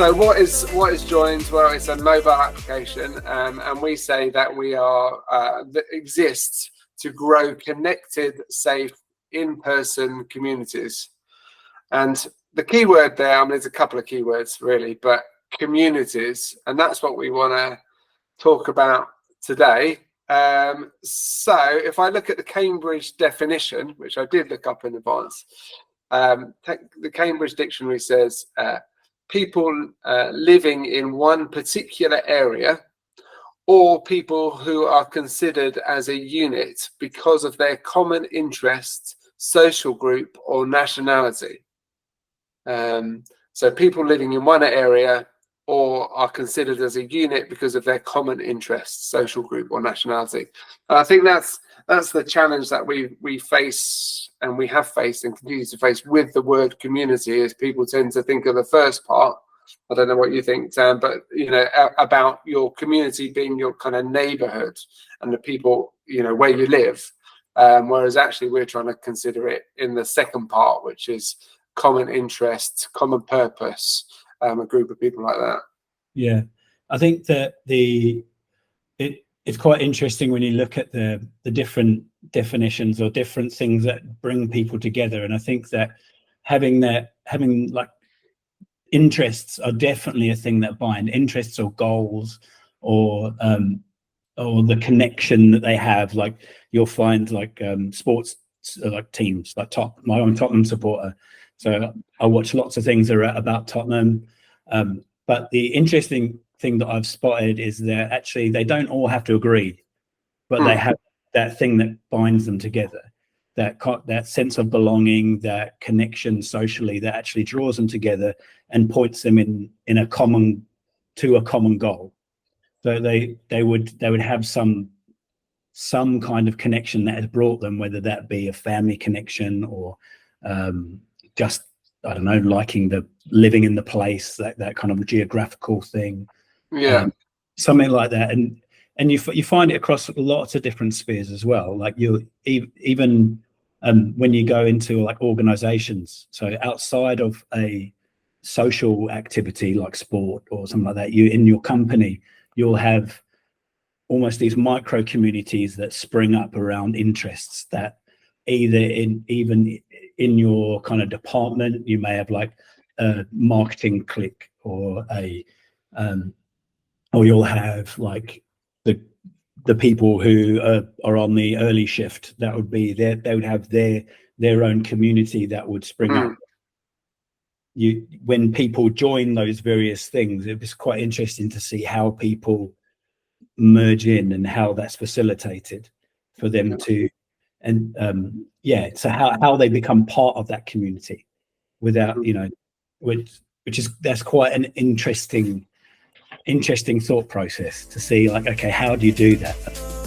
So what is Joins? Well, it's a mobile application, and we say that we are that exists to grow connected, safe, in-person communities. And the key word there, I mean, there's a couple of keywords really, but communities, and that's what we want to talk about today. So if I look at the Cambridge definition, which I did look up in advance, the Cambridge Dictionary says people living in one particular area, or people who are considered as a unit because of their common interest, social group, or nationality. So people living in one area or are considered as a unit because of their common interests, social group, or nationality. And I think that's the challenge that we face, and we have faced and continue to face with the word community, is people tend to think of the first part. I don't know what you think, Sam, but about your community being your kind of neighborhood and the people, where you live. Whereas actually we're trying to consider it in the second part, which is common interest, common purpose, a group of people like that. Yeah, I think that it's quite interesting when you look at the different definitions or different things that bring people together. And I think that having like interests are definitely a thing that bind. Interests or goals or the connection that they have. Like you'll find like sports like teams like I'm a Tottenham supporter, so I watch lots of things about Tottenham. But the interesting thing that I've spotted is that actually they don't all have to agree, but they have that thing that binds them together, that sense of belonging, that connection socially that actually draws them together and points them in a common goal. So they would have some kind of connection that has brought them, whether that be a family connection or just, I don't know, liking the living in the place, that kind of geographical thing. Yeah, something like that. And you find it across lots of different spheres as well. Like you even when you go into like organizations, so outside of a social activity like sport or something like that, in your company, you'll have almost these micro communities that spring up around interests that either even in your kind of department, you may have like a marketing clique or or you'll have like the people who are on the early shift. That would be they would have their own community that would spring up. When people join those various things, it was quite interesting to see how people merge in and how that's facilitated for them to, and so how they become part of that community without, that's quite an interesting thought process to see, like, okay, how do you do that?